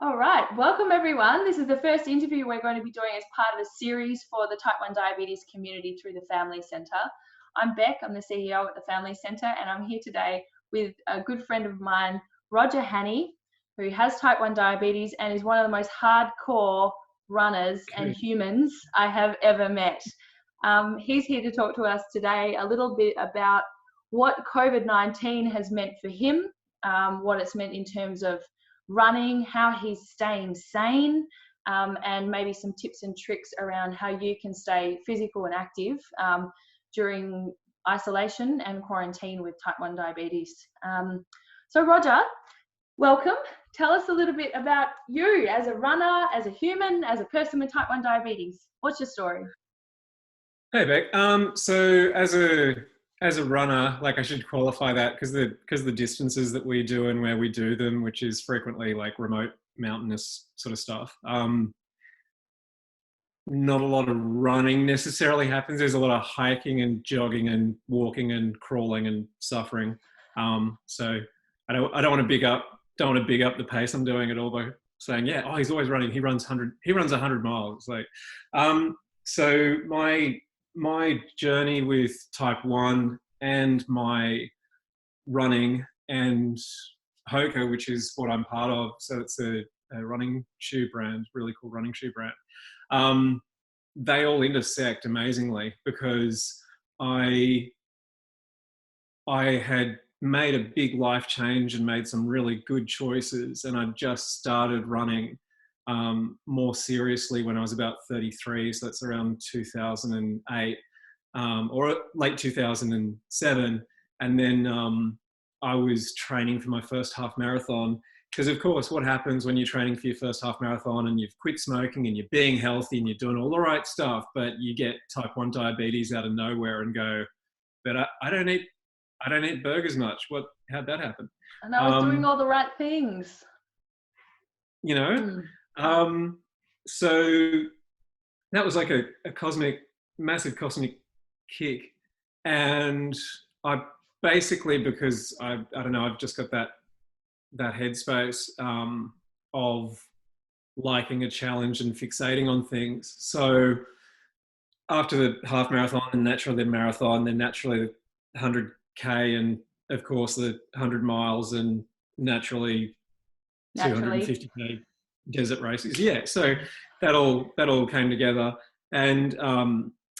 All right, welcome everyone. This is the first interview we're going to be doing as part of a series for the type 1 diabetes community through the Family Centre. I'm Bec, I'm the CEO at the Family Centre, and I'm here today with a good friend of mine, Roger Hanney, who has type 1 diabetes and is one of the most hardcore runners and humans I have ever met. He's here to talk to us today a little bit about what COVID-19 has meant for him, what it's meant in terms of running, how he's staying sane, and maybe some tips and tricks around how you can stay physical and active during isolation and quarantine with type 1 diabetes. So Roger, welcome. Tell us a little bit about you as a runner, as a human, as a person with type 1 diabetes. What's your story? Hey Beck. So as a runner, like I should qualify that because the distances that we do and where we do them, which is frequently like remote mountainous sort of stuff. Not a lot of running necessarily happens. There's a lot of hiking and jogging and walking and crawling and suffering. So I don't want to big up the pace I'm doing at all by saying, yeah, oh, he's always running. He runs 100 miles. Like, so my journey with type 1 and my running and Hoka, which is what I'm part of, so it's a running shoe brand, really cool running shoe brand. They all intersect amazingly because I had made a big life change and made some really good choices, and I just started running more seriously when I was about 33, so that's around 2008 or late 2007. And then I was training for my first half marathon because, of course, what happens when you're training for your first half marathon and you've quit smoking and you're being healthy and you're doing all the right stuff, but you get type 1 diabetes out of nowhere and go, but I don't eat burgers much. How'd that happen? And I was doing all the right things. You know? So that was like a massive cosmic kick. And I basically, because I don't know, I've just got that headspace of liking a challenge and fixating on things. So after the half marathon and naturally the marathon, then naturally the 100K and of course the 100 miles and naturally 250K desert races. Yeah, so that all came together. And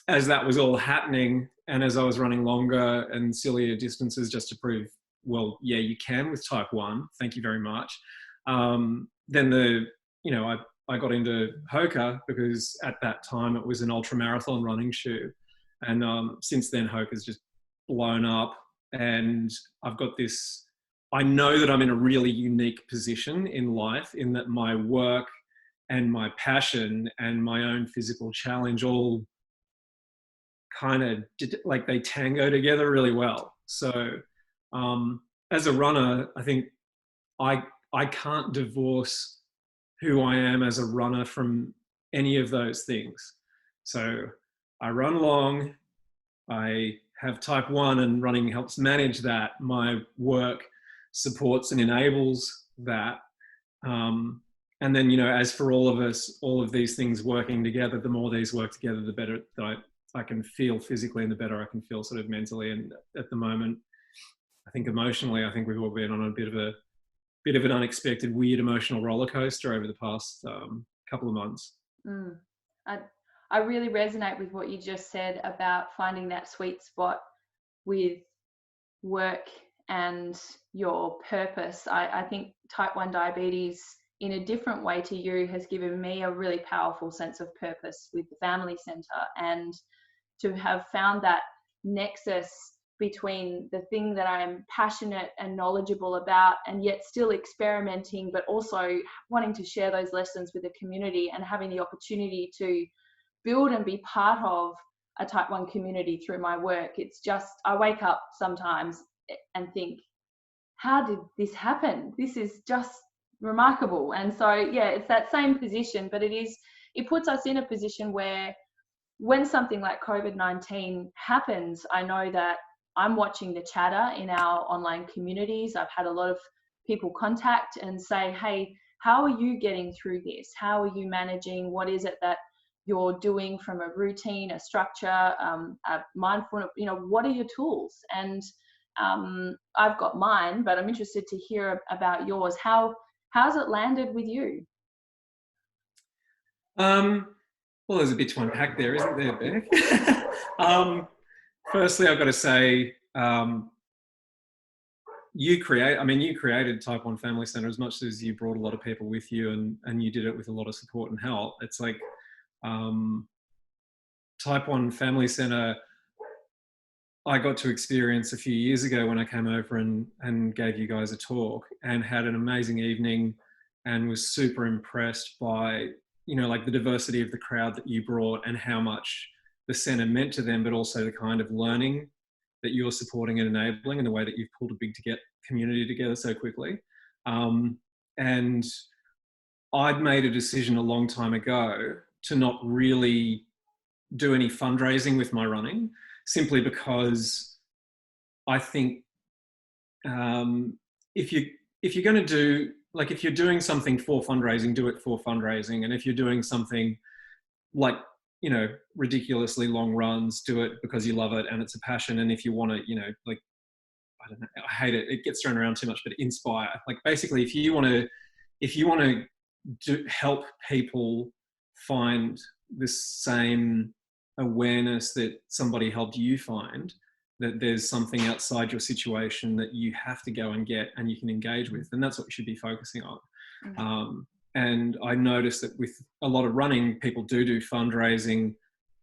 as that was all happening, and as I was running longer and sillier distances just to prove, well, yeah, you can with type 1, thank you very much. Then I got into Hoka because at that time it was an ultramarathon running shoe. And since then Hoka's just blown up, and I've got this, I know that I'm in a really unique position in life in that my work and my passion and my own physical challenge all kind of like they tango together really well. So as a runner, I think I can't divorce who I am as a runner from any of those things. So I run long, I have type 1 and running helps manage that. My work supports and enables that. And then, as for all of us, all of these things working together, the more these work together, the better that I can feel physically and the better I can feel sort of mentally. And at the moment, I think emotionally, I think we've all been on a bit of an unexpected, weird emotional roller coaster over the past couple of months. I really resonate with what you just said about finding that sweet spot with work and your purpose. I think type 1 diabetes in a different way to you has given me a really powerful sense of purpose with the Family Centre, and to have found that nexus between the thing that I'm passionate and knowledgeable about and yet still experimenting, but also wanting to share those lessons with the community and having the opportunity to build and be part of a type 1 community through my work. It's just, I wake up sometimes and think, how did this happen? This is just remarkable. And so, yeah, it's that same position, but it puts us in a position where when something like COVID-19 happens, I know that I'm watching the chatter in our online communities. I've had a lot of people contact and say, hey, how are you getting through this? How are you managing? What is it that you're doing from a routine, a structure, a mindfulness, what are your tools? And I've got mine, but I'm interested to hear about yours. How's it landed with you? Well, there's a bit to unpack there, isn't there, Beck? Firstly, I've got to say, you created Type 1 Family Centre as much as you brought a lot of people with you, and you did it with a lot of support and help. It's like Type 1 Family Centre, I got to experience a few years ago when I came over and gave you guys a talk, and had an amazing evening, and was super impressed by, like the diversity of the crowd that you brought and how much the centre meant to them, but also the kind of learning that you're supporting and enabling, and the way that you've pulled a big community together so quickly. And I'd made a decision a long time ago to not really do any fundraising with my running, simply because I think if you're going to do, like, if you're doing something for fundraising, do it for fundraising. And if you're doing something like, ridiculously long runs, do it because you love it and it's a passion. And if you want to, like, I don't know, I hate it, it gets thrown around too much, but inspire. Like, basically, if you want to help people find the same awareness that somebody helped you find, that there's something outside your situation that you have to go and get and you can engage with, and that's what you should be focusing on. Mm-hmm. And I noticed that with a lot of running, people do fundraising,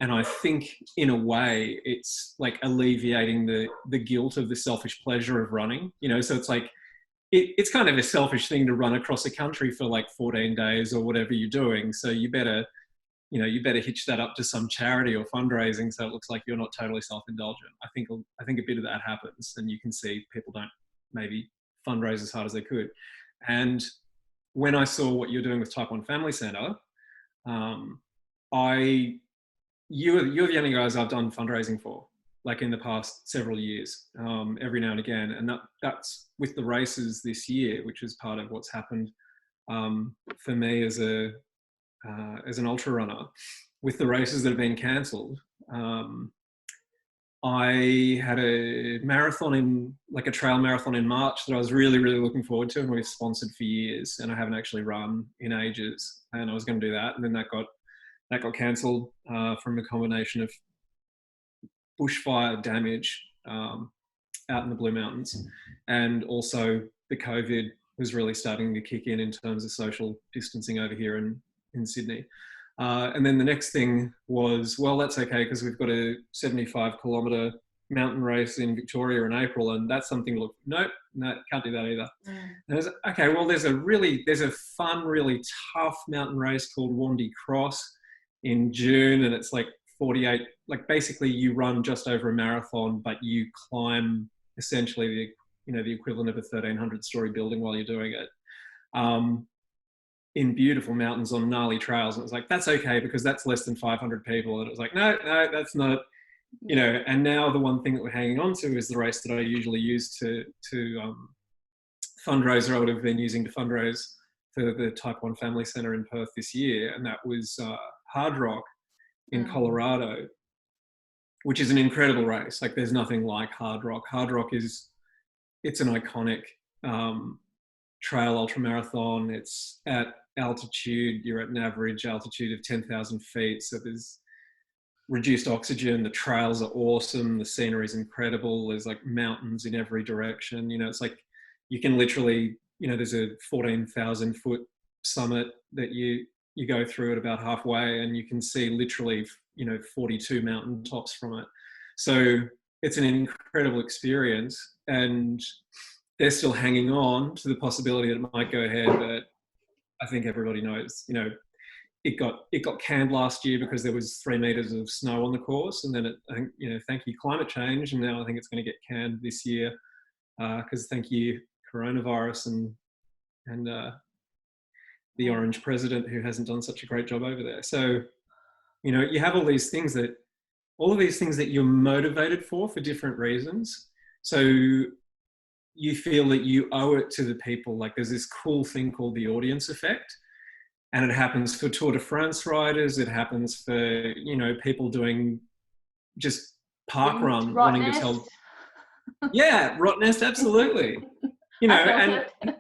and I think in a way it's like alleviating the guilt of the selfish pleasure of running, so it's like it's kind of a selfish thing to run across a country for like 14 days or whatever you're doing, so you better hitch that up to some charity or fundraising, so it looks like you're not totally self-indulgent. I think a bit of that happens, and you can see people don't maybe fundraise as hard as they could. And when I saw what you're doing with Type 1 Family Centre, you're the only guys I've done fundraising for, like, in the past several years, every now and again. And that's with the races this year, which is part of what's happened for me as an ultra runner. With the races that have been cancelled, I had a trail marathon in March that I was really, really looking forward to, and we've sponsored for years, and I haven't actually run in ages, and I was going to do that, and then that got cancelled from a combination of bushfire damage out in the Blue Mountains, and also the COVID was really starting to kick in terms of social distancing over here in Sydney. And then the next thing was, well, that's okay, because we've got a 75-kilometre mountain race in Victoria in April, and that's something to look, no, can't do that either. And I was, okay, well, there's a fun, really tough mountain race called Wandy Cross in June, and it's like 48, like, basically you run just over a marathon, but you climb essentially the equivalent of a 1,300-story building while you're doing it. In beautiful mountains on gnarly trails. And it was like, that's okay, because that's less than 500 people. And it was like, no, that's not, and now the one thing that we're hanging on to is the race that I usually use to fundraise, or I would have been using to fundraise for the Type 1 Family Centre in Perth this year. And that was Hard Rock in Colorado, which is an incredible race. Like, there's nothing like Hard Rock. Hard Rock it's an iconic trail ultramarathon. It's at altitude. You're at an average altitude of 10,000 feet. So there's reduced oxygen. The trails are awesome. The scenery is incredible. There's like mountains in every direction. It's like you can literally, there's a 14,000 foot summit that you go through at about halfway, and you can see literally, 42 mountain tops from it. So it's an incredible experience, and they're still hanging on to the possibility that it might go ahead, but I think everybody knows, it got canned last year because there was 3 meters of snow on the course, and then I think, thank you climate change, and now I think it's going to get canned this year because thank you coronavirus and the orange president who hasn't done such a great job over there. So, you have all of these things that you're motivated for different reasons. So you feel that you owe it to the people. Like there's this cool thing called the audience effect, and it happens for Tour de France riders. It happens for, people doing just park run, wanting to Rottnest. tell. Yeah, Rottnest, absolutely. I felt And it.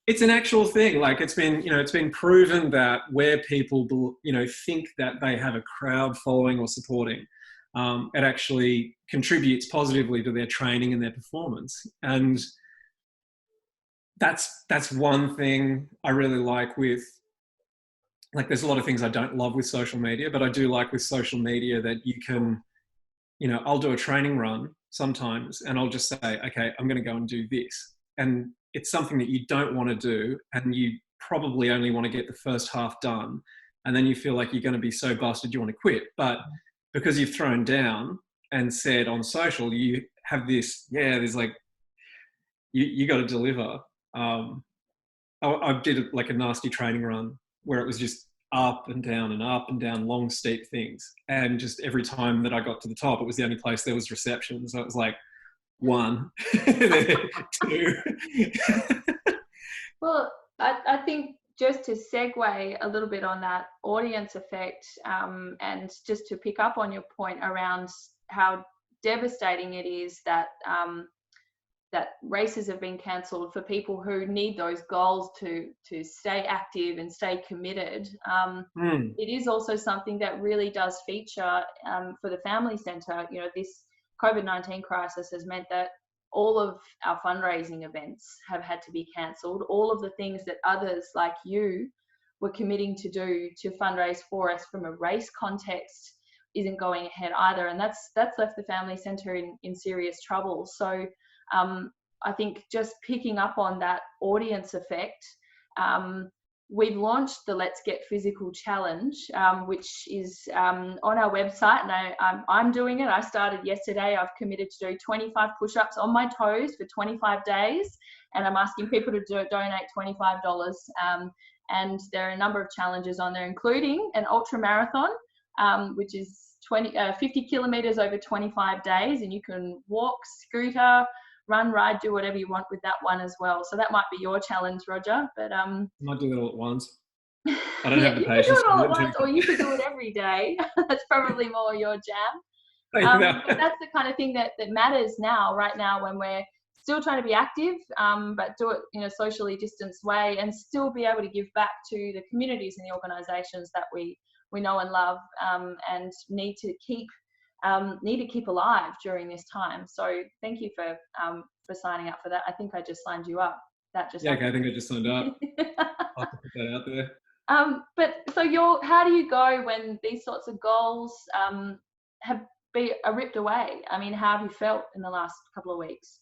it's an actual thing. Like it's been proven that where people, think that they have a crowd following or supporting, it actually contributes positively to their training and their performance. And that's one thing I really like with, like, there's a lot of things I don't love with social media, but I do like with social media that you can, I'll do a training run sometimes and I'll just say, okay, I'm going to go and do this. And it's something that you don't want to do. And you probably only want to get the first half done. And then you feel like you're going to be so busted, you want to quit. But because you've thrown down and said on social, you have this, there's like, you got to deliver. I did like a nasty training run where it was just up and down, long, steep things. And just every time that I got to the top, it was the only place there was reception. So it was like 1, 2. Well, I think just to segue a little bit on that audience effect, and just to pick up on your point around how devastating it is that that races have been cancelled for people who need those goals to stay active and stay committed. It is also something that really does feature for the Family Centre. This COVID-19 crisis has meant that all of our fundraising events have had to be cancelled. All of the things that others like you were committing to do to fundraise for us from a race context isn't going ahead either. And that's left the Family Centre in serious trouble. So I think just picking up on that audience effect, we've launched the Let's Get Physical Challenge, which is on our website, and I'm doing it. I started yesterday. I've committed to do 25 push-ups on my toes for 25 days, and I'm asking people to donate $25. And there are a number of challenges on there, including an ultramarathon, which is 50 kilometers over 25 days, and you can walk, scooter, run, ride, do whatever you want with that one as well. So that might be your challenge, Roger. But Might do it all at once. I don't have the you could patience do it all at to once, or you could do it every day. That's probably more your jam. But that's the kind of thing that matters now, right now, when we're still trying to be active, but do it in a socially distanced way, and still be able to give back to the communities and the organisations that we know and love, and need to keep alive during this time. So thank you for signing up for that. I think I just signed you up. That just okay, I think I just signed up. I'll have to put that out there. But so how do you go when these sorts of goals are ripped away? I mean, how have you felt in the last couple of weeks?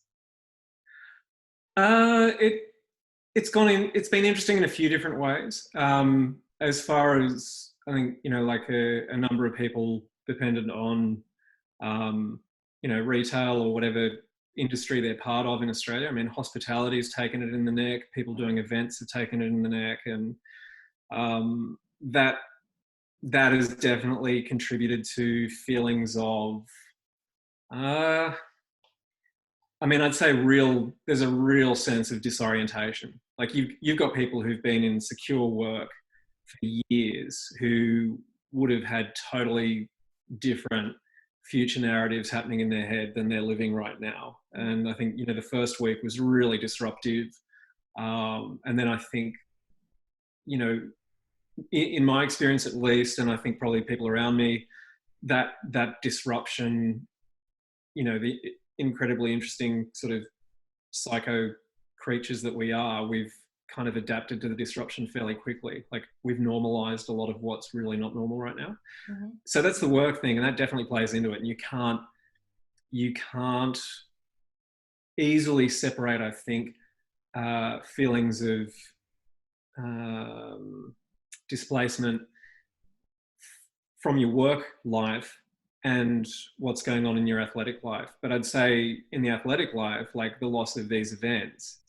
It's been interesting in a few different ways. As far as, I think, like a number of people dependent on, retail or whatever industry they're part of in Australia. I mean, hospitality has taken it in the neck. People doing events have taken it in the neck, and that has definitely contributed to feelings of, I'd say there's a real sense of disorientation. Like you've got people who've been in secure work for years who would have had totally different future narratives happening in their head than they're living right now. And I think, the first week was really disruptive. And then I think, in my experience at least, and I think probably people around me, that disruption, the incredibly interesting sort of psycho creatures that we are, we've kind of adapted to the disruption fairly quickly. Like we've normalized a lot of what's really not normal right now. Mm-hmm. So that's the work thing, and that definitely plays into it. And you can't easily separate, I think, feelings of displacement from your work life and what's going on in your athletic life. But I'd say in the athletic life, like the loss of these events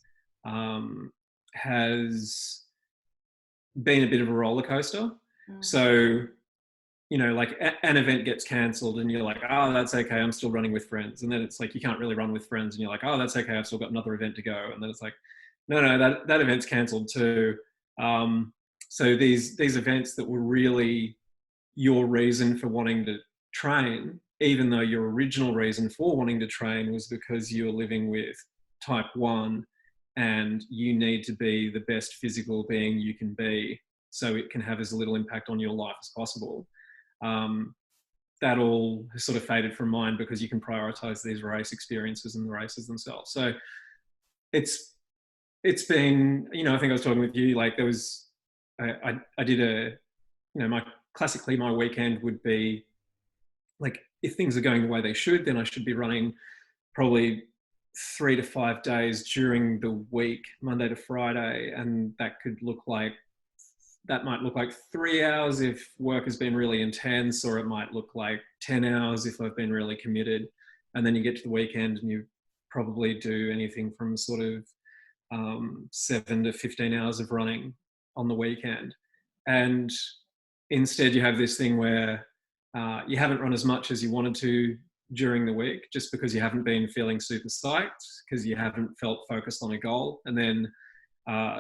has been a bit of a roller coaster. Mm. So you know, like an event gets cancelled and you're like, oh, that's okay, I'm still running with friends. And then it's like, you can't really run with friends and you're like, oh, that's okay, I've still got another event to go. And then it's like, no, that event's cancelled too. So these events that were really your reason for wanting to train, even though your original reason for wanting to train was because you're living with type 1 and you need to be the best physical being you can be so it can have as little impact on your life as possible. That all has sort of faded from mind because you can prioritize these race experiences and the races themselves. So it's been, you know, I think I was talking with you, like there was, I did a, you know, classically my weekend would be like, if things are going the way they should, then I should be running probably 3 to 5 days during the week, Monday to Friday. And that might look like 3 hours if work has been really intense, or it might look like 10 hours if I've been really committed. And then you get to the weekend and you probably do anything from sort of 7 to 15 hours of running on the weekend. And instead you have this thing where you haven't run as much as you wanted to during the week, just because you haven't been feeling super psyched, because you haven't felt focused on a goal. And then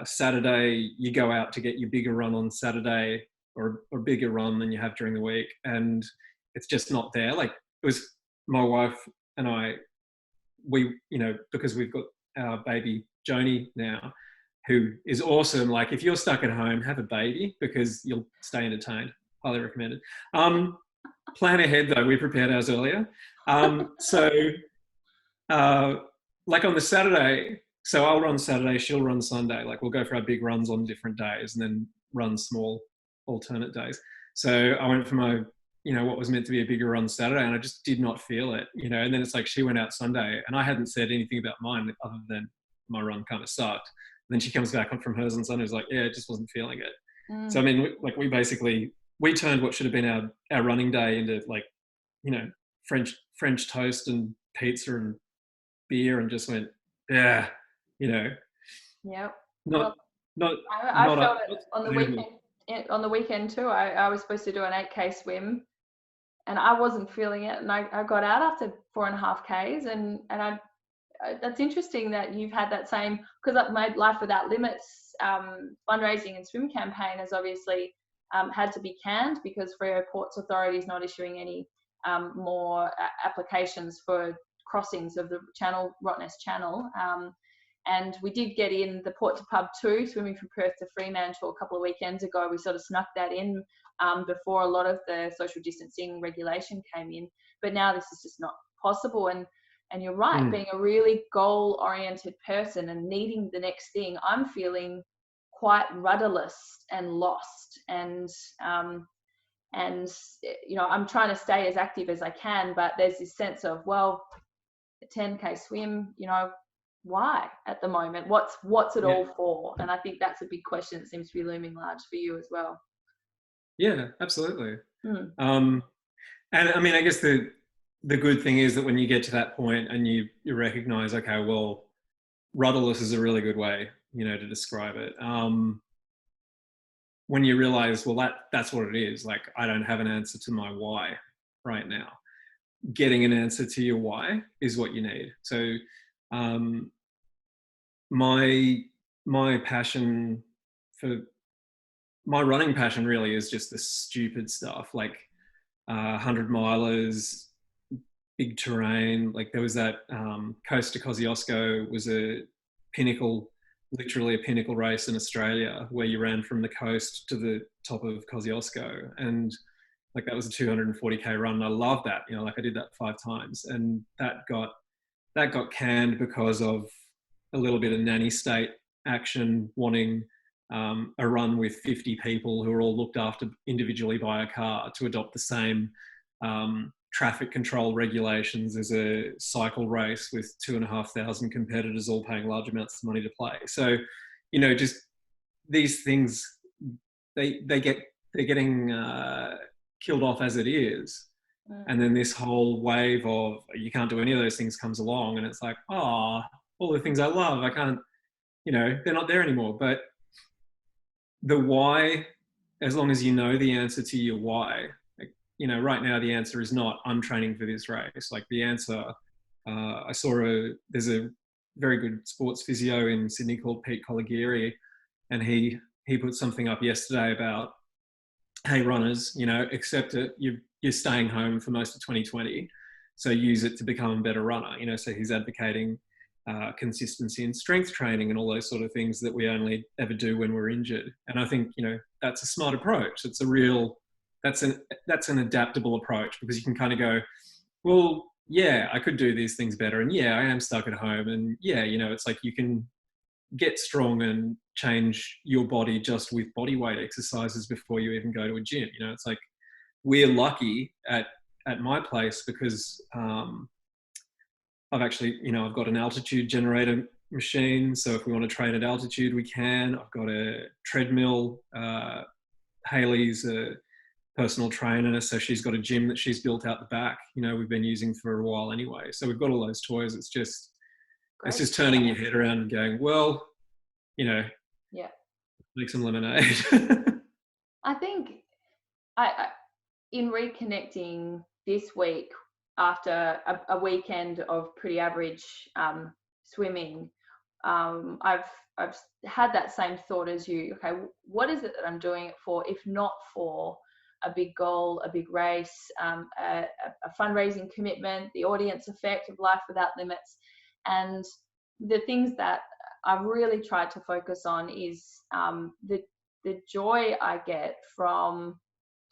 Saturday, you go out to get your bigger run on Saturday, or bigger run than you have during the week. And it's just not there. Like, it was my wife and I, we, you know, because we've got our baby Joni now, who is awesome. Like, if you're stuck at home, have a baby because you'll stay entertained. Highly recommended. Plan ahead though. We prepared ours earlier. Like on the Saturday, so I'll run Saturday, she'll run Sunday. Like, we'll go for our big runs on different days and then run small alternate days. So I went for my, you know, what was meant to be a bigger run Saturday, and I just did not feel it, you know. And then it's like, she went out Sunday and I hadn't said anything about mine other than my run kind of sucked. And then she comes back from hers on Sunday, was like, yeah, it just wasn't feeling it. So I mean, like, we turned what should have been our running day into, like, you know, French toast and pizza and beer, and just went, yeah, you know. Yep. Not I felt it on the weekend. On the weekend too, I was supposed to do an 8K swim, and I wasn't feeling it. And I got out after 4.5 Ks, and that's interesting that you've had that same, because my Life Without Limits fundraising and swim campaign has obviously had to be canned because Freo Ports Authority is not issuing any more applications for crossings of the channel, Rottnest Channel. And we did get in the Port to Pub 2, swimming from Perth to Fremantle a couple of weekends ago. We sort of snuck that in before a lot of the social distancing regulation came in. But now this is just not possible. And you're right, being a really goal-oriented person and needing the next thing, I'm feeling quite rudderless and lost. And you know, I'm trying to stay as active as I can, but there's this sense of, well, a 10K swim, you know, why at the moment? What's it all for? And I think that's a big question that seems to be looming large for you as well. Yeah, absolutely. And I mean, I guess the good thing is that when you get to that point and you recognize, okay, well, rudderless is a really good way, you know, to describe it. When you realize, well, that's what it is. Like, I don't have an answer to my why right now. Getting an answer to your why is what you need. So my passion for my running passion really is just the stupid stuff, like 100 milers, big terrain. Like, there was that Coast to Kosciuszko was a pinnacle, literally a pinnacle race in Australia, where you ran from the coast to the top of Kosciuszko, and like, that was a 240K run. And I loved that, you know, like, I did that 5 times, and that got canned because of a little bit of nanny state action, wanting a run with 50 people who are all looked after individually by a car to adopt the same traffic control regulations as a cycle race with 2,500 competitors all paying large amounts of money to play. So, you know, just these things, they're getting killed off as it is. And then this whole wave of you can't do any of those things comes along, and it's like, oh, all the things I love, I can't, you know, they're not there anymore. But the why, as long as you know the answer to your why, like, right now the answer is not I'm training for this race. Like the answer, I saw there's a very good sports physio in Sydney called Pete Colagiri, and he put something up yesterday about, hey runners, accept it. You're staying home for most of 2020, so use it to become a better runner. So he's advocating consistency in strength training and all those sort of things that we only ever do when we're injured. And I think that's a smart approach. It's a real that's an adaptable approach, because you can kind of go, well, yeah, I could do these things better, and yeah, I am stuck at home, and yeah, it's like you can get strong and change your body just with body weight exercises before you even go to a gym. It's like we're lucky at my place because I've actually, I've got an altitude generator machine. So if we want to train at altitude, we can. I've got a treadmill. Haley's a personal trainer, so she's got a gym that she's built out the back. We've been using for a while anyway. So we've got all those toys. It's just turning your head around and going, well, yeah, make some lemonade. I think I in reconnecting this week after a weekend of pretty average swimming, I've had that same thought as you. Okay, what is it that I'm doing it for, if not for a big goal, a big race, a fundraising commitment, the audience effect of Life Without Limits? And the things that I've really tried to focus on is the joy I get from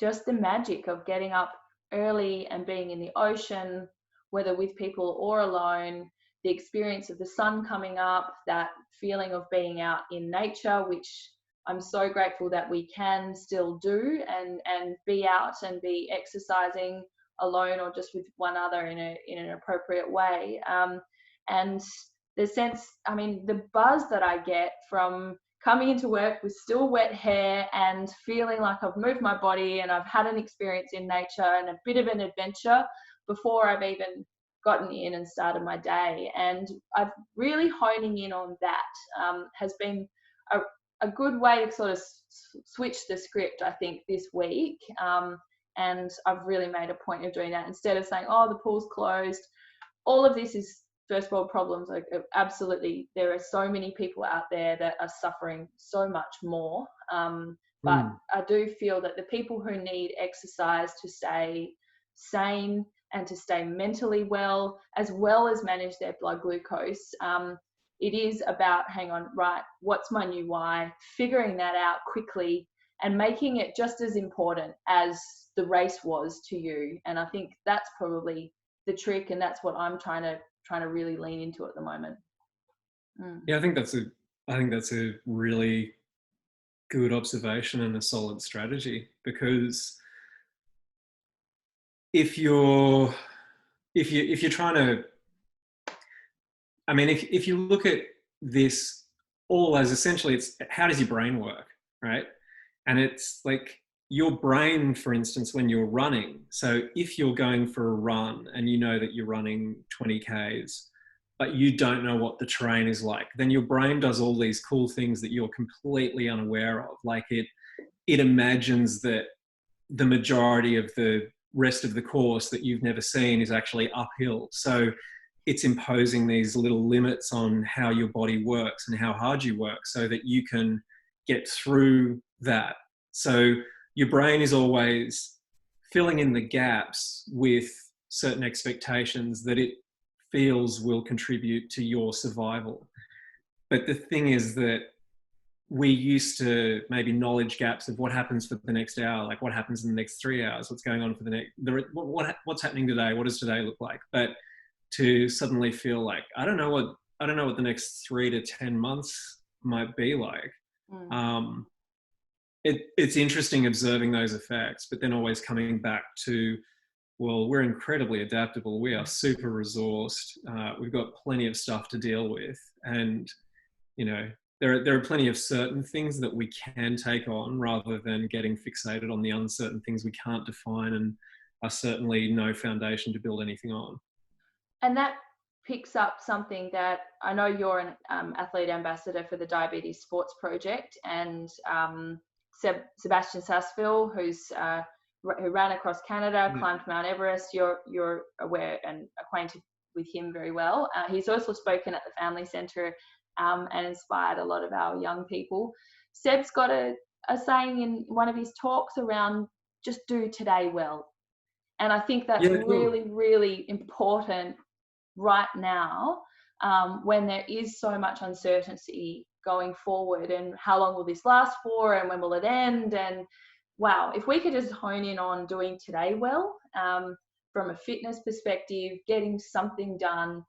just the magic of getting up early and being in the ocean, whether with people or alone, the experience of the sun coming up, that feeling of being out in nature, which I'm so grateful that we can still do, and be out and be exercising alone or just with one other in an appropriate way. And the sense, the buzz that I get from coming into work with still wet hair and feeling like I've moved my body and I've had an experience in nature and a bit of an adventure before I've even gotten in and started my day. And I've really honing in on that has been a good way to sort of switch the script, I think, this week. And I've really made a point of doing that instead of saying, oh, the pool's closed. All of this is first world problems. Like, absolutely, there are so many people out there that are suffering so much more. But I do feel that the people who need exercise to stay sane and to stay mentally well as manage their blood glucose, it is about, hang on, right, what's my new why? Figuring that out quickly and making it just as important as the race was to you. And I think that's probably the trick, and that's what I'm trying to really lean into at the moment. Yeah, I think that's a really good observation and a solid strategy, because if you're trying to, if you look at this all as essentially, it's how does your brain work, right? And it's like your brain, for instance, when you're running. So if you're going for a run and you know that you're running 20 Ks, but you don't know what the terrain is like, then your brain does all these cool things that you're completely unaware of. Like it imagines that the majority of the rest of the course that you've never seen is actually uphill. So it's imposing these little limits on how your body works and how hard you work so that you can get through that. So your brain is always filling in the gaps with certain expectations that it feels will contribute to your survival. But the thing is that we used to maybe knowledge gaps of what happens for the next hour, like what happens in the next 3 hours, what's going on for the next, what's happening today, what does today look like? But to suddenly feel like, I don't know what the next 3 to 10 months might be like. It's interesting observing those effects, but then always coming back to, well, we're incredibly adaptable. We are super resourced. We've got plenty of stuff to deal with. And, there are plenty of certain things that we can take on rather than getting fixated on the uncertain things we can't define and are certainly no foundation to build anything on. And that picks up something that I know you're an athlete ambassador for the Diabetes Sports Project, and Sebastian Sassville, who's who ran across Canada, Yeah. climbed Mount Everest. You're aware and acquainted with him very well. He's also spoken at the Family Centre and inspired a lot of our young people. Seb's got a saying in one of his talks around just do today well. And I think that's Yeah, cool. really, really important right now, when there is so much uncertainty going forward, and how long will this last for, and when will it end? And wow, if we could just hone in on doing today well, from a fitness perspective, getting something done,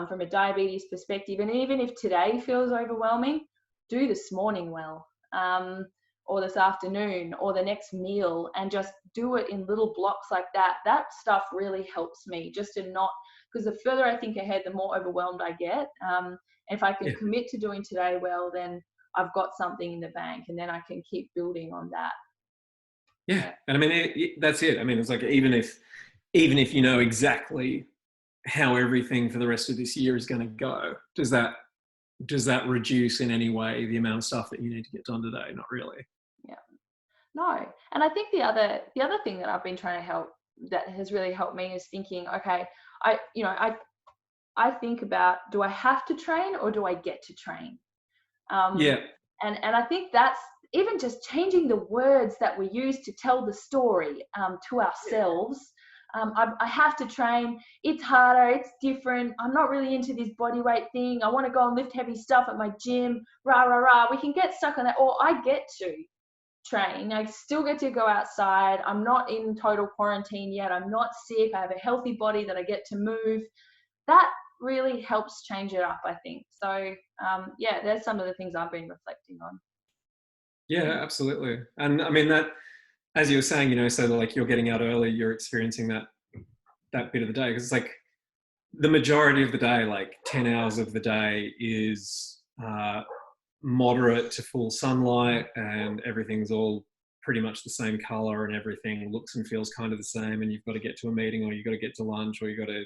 from a diabetes perspective, and even if today feels overwhelming, do this morning well, or this afternoon, or the next meal, and just do it in little blocks like that. That stuff really helps me, just to not, because the further I think ahead, the more overwhelmed I get. If I can Yeah. commit to doing today well, then I've got something in the bank, and then I can keep building on that. Yeah. And I mean, that's it. I mean, it's like, even if you know exactly how everything for the rest of this year is going to go, does that reduce in any way the amount of stuff that you need to get done today? Not really. Yeah. No. And I think the other thing that I've been trying to help, that has really helped me, is thinking, okay, I think about, do I have to train or do I get to train? Yeah. And I think that's even just changing the words that we use to tell the story, to ourselves. I have to train. It's harder. It's different. I'm not really into this body weight thing. I want to go and lift heavy stuff at my gym. Rah, rah, rah. We can get stuck on that. Or I get to train. I still get to go outside. I'm not in total quarantine yet. I'm not sick. I have a healthy body that I get to move. That really helps change it up, I think. So yeah, there's some of the things I've been reflecting on. Yeah, absolutely. And I mean, that, as you were saying, so like you're getting out early, you're experiencing that bit of the day, because it's like the majority of the day, like 10 hours of the day, is moderate to full sunlight, and everything's all pretty much the same color, and everything looks and feels kind of the same, and you've got to get to a meeting, or you've got to get to lunch, or you've got to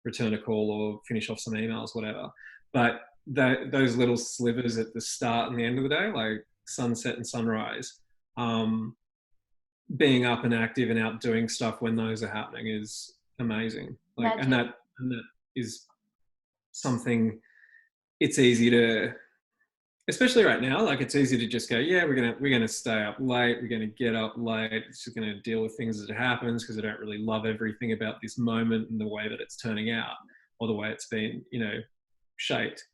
return a call, or finish off some emails, whatever. But those little slivers at the start and the end of the day, like sunset and sunrise, being up and active and out doing stuff when those are happening is amazing. Like, and that is something, it's easy to, especially right now, like it's easy to just go, yeah, we're gonna stay up late, we're gonna get up late, it's just gonna deal with things as it happens, because I don't really love everything about this moment and the way that it's turning out, or the way it's been, shaped.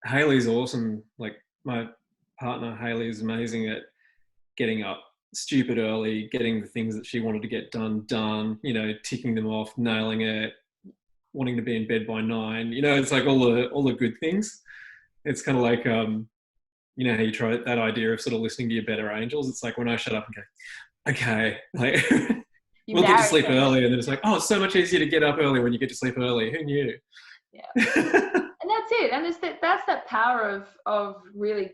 Haley's awesome. Like, my partner Haley is amazing at getting up stupid early, getting the things that she wanted to get done, ticking them off, nailing it, wanting to be in bed by 9. It's like all the good things. It's kind of like, how you try that idea of sort of listening to your better angels. It's like when I shut up and go, okay, like we'll get to sleep early, and then it's like, oh, it's so much easier to get up early when you get to sleep early. Who knew? Yeah. And that's it. And that's that power of really,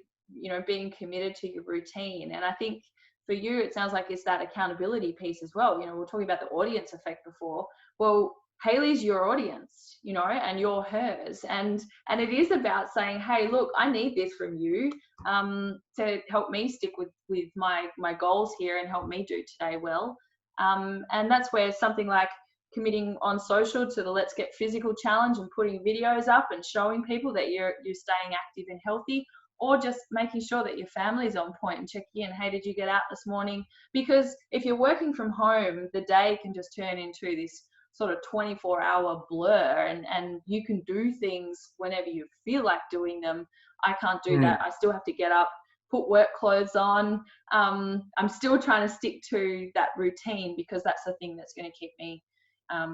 being committed to your routine. And I think for you, it sounds like it's that accountability piece as well. We were talking about the audience effect before. Well, Haley's your audience, and you're hers. And it is about saying, hey, look, I need this from you, to help me stick with my goals here, and help me do today well. And that's where something like committing on social to the Let's Get Physical challenge, and putting videos up and showing people that you're staying active and healthy, or just making sure that your family's on point and checking in. Hey, did you get out this morning? Because if you're working from home, the day can just turn into this sort of 24-hour blur, and you can do things whenever you feel like doing them. I can't do that. I still have to get up, put work clothes on. I'm still trying to stick to that routine, because that's the thing that's going to keep me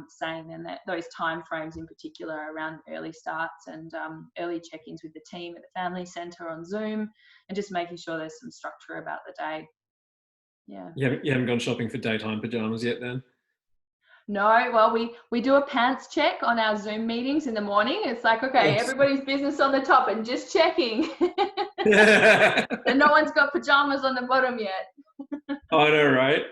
sane. And that those time frames in particular around early starts and early check-ins with the team at the Family Centre on Zoom, and just making sure there's some structure about the day. Yeah. You haven't gone shopping for daytime pajamas yet then? No, well, we do a pants check on our Zoom meetings in the morning. It's like, okay, Yes. everybody's business on the top, and just checking. And no one's got pajamas on the bottom yet. Oh, I know, right?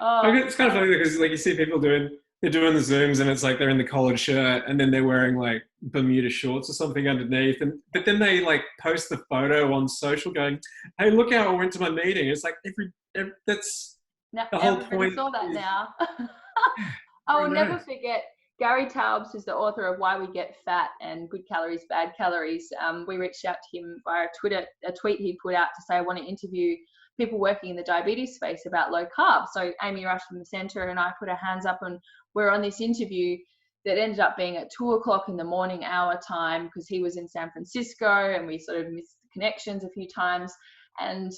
Oh, it's kind of funny, because like you see people doing the Zooms, and it's like they're in the collared shirt, and then they're wearing like Bermuda shorts or something underneath, but then they like post the photo on social going, hey, look how I went to my meeting. It's like every that's Now the whole everybody point saw that is, now. I who will never knows? forget Gary Taubes, who's the author of Why We Get Fat and Good Calories, Bad Calories. We reached out to him via Twitter, a tweet he put out to say, I want to interview people working in the diabetes space about low carb. So Amy Rush from the center and I put our hands up and we're on this interview that ended up being at 2:00 in the morning our time because he was in San Francisco and we sort of missed the connections a few times. And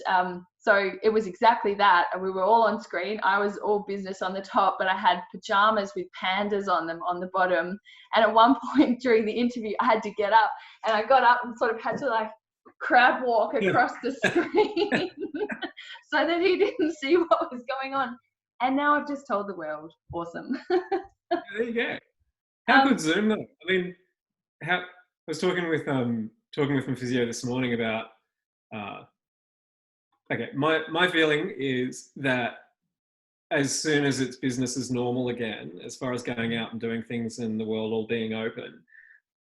so it was exactly that. We were all on screen. I was all business on the top, but I had pajamas with pandas on them on the bottom. And at one point during the interview, I had to get up and I got up and sort of had to like crab walk Yeah, across the screen so that he didn't see what was going on. And now I've just told the world. Awesome. there you go. How um, good Zoom though? I mean, how I was talking with my physio this morning about uh, okay, my feeling is that as soon as it's business as normal again, as far as going out and doing things in the world all being open,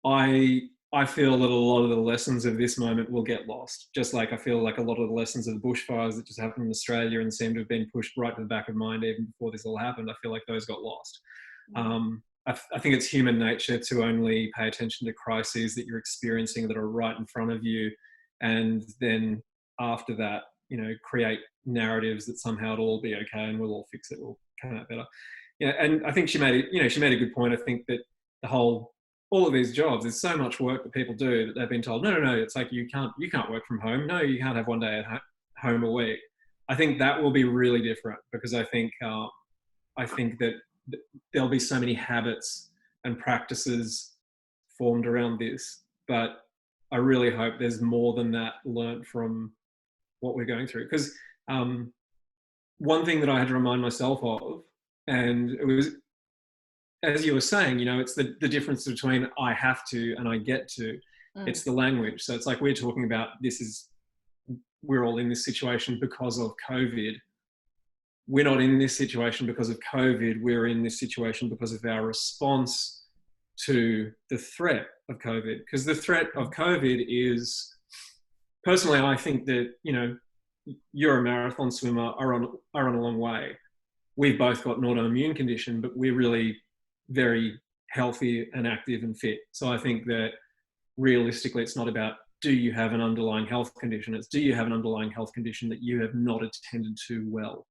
I I feel that a lot of the lessons of this moment will get lost. Just like I feel like a lot of the lessons of the bushfires that just happened in Australia and seem to have been pushed right to the back of mind even before this all happened, I feel like those got lost. I think it's human nature to only pay attention to crises that you're experiencing that are right in front of you, and then after that, create narratives that somehow it'll all be okay and we'll all fix it, we'll come out better. Yeah, and I think she made a good point. I think that the whole all of these jobs, there's so much work that people do that they've been told, no, it's like you can't work from home. No, you can't have one day at home a week. I think that will be really different because I think that there'll be so many habits and practices formed around this, but I really hope there's more than that learnt from what we're going through. Because one thing that I had to remind myself of, and it was, as you were saying, it's the difference between I have to and I get to. It's the language. So it's like we're talking about we're all in this situation because of COVID. We're not in this situation because of COVID. We're in this situation because of our response to the threat of COVID. Because the threat of COVID is, personally, I think that, you're a marathon swimmer, are on a long way. We've both got an autoimmune condition, but we're really very healthy and active and fit. So I think that realistically, it's not about do you have an underlying health condition? It's do you have an underlying health condition that you have not attended to well?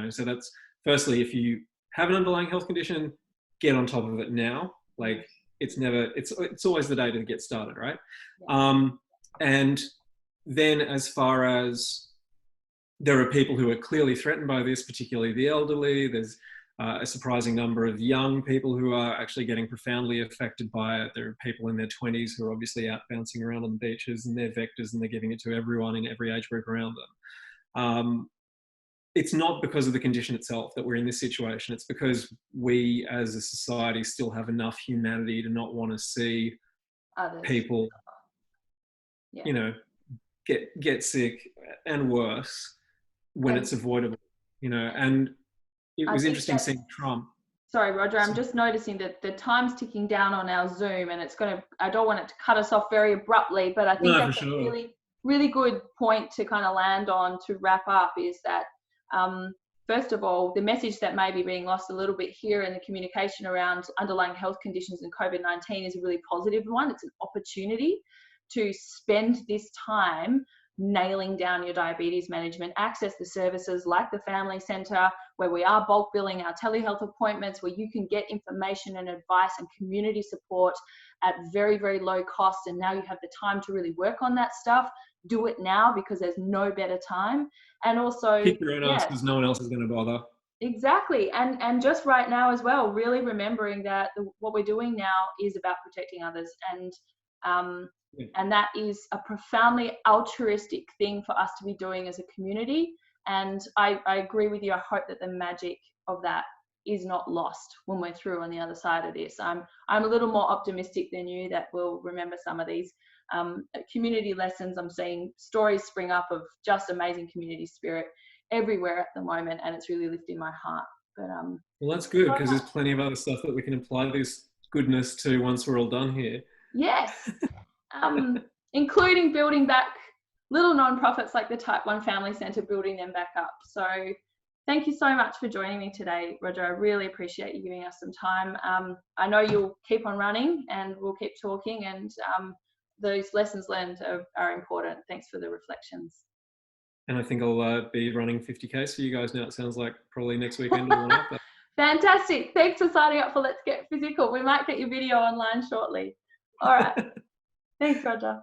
So that's firstly, if you have an underlying health condition, get on top of it now. Like it's always the day to get started, right? Yeah. And then as far as there are people who are clearly threatened by this, particularly the elderly, there's a surprising number of young people who are actually getting profoundly affected by it. There are people in their 20s who are obviously out bouncing around on the beaches and they're vectors and they're giving it to everyone in every age group around them. It's not because of the condition itself that we're in this situation. It's because we as a society still have enough humanity to not want to see others, people, get sick and worse when it's avoidable, and it was interesting seeing Trump. Sorry, Roger, I'm just noticing that the time's ticking down on our Zoom and I don't want it to cut us off very abruptly, but I think that's a really, really good point to kind of land on to wrap up is that, first of all, the message that may be being lost a little bit here in the communication around underlying health conditions and COVID-19 is a really positive one. It's an opportunity to spend this time nailing down your diabetes management, access the services like the Family Centre, where we are bulk billing our telehealth appointments, where you can get information and advice and community support at very, very low cost. And now you have the time to really work on that stuff. Do it now because there's no better time. And also keep your own ass because no one else is going to bother. Exactly. And just right now as well, really remembering that what we're doing now is about protecting others. And that is a profoundly altruistic thing for us to be doing as a community. And I agree with you. I hope that the magic of that is not lost when we're through on the other side of this. I'm a little more optimistic than you that we'll remember some of these community lessons. I'm seeing stories spring up of just amazing community spirit everywhere at the moment, and it's really lifting my heart. But well, that's good because there's plenty of other stuff that we can apply this goodness to once we're all done here. Yes. Including building back little non-profits like the Type 1 Family Centre, building them back up. So Thank you so much for joining me today, Roger. I really appreciate you giving us some time. I know you'll keep on running and we'll keep talking, and those lessons learned are important. Thanks for the reflections. And I think I'll be running 50Ks for you guys now. It sounds like probably next weekend or the one after. Fantastic. Thanks for signing up for Let's Get Physical. We might get your video online shortly. All right. Thanks, Roger.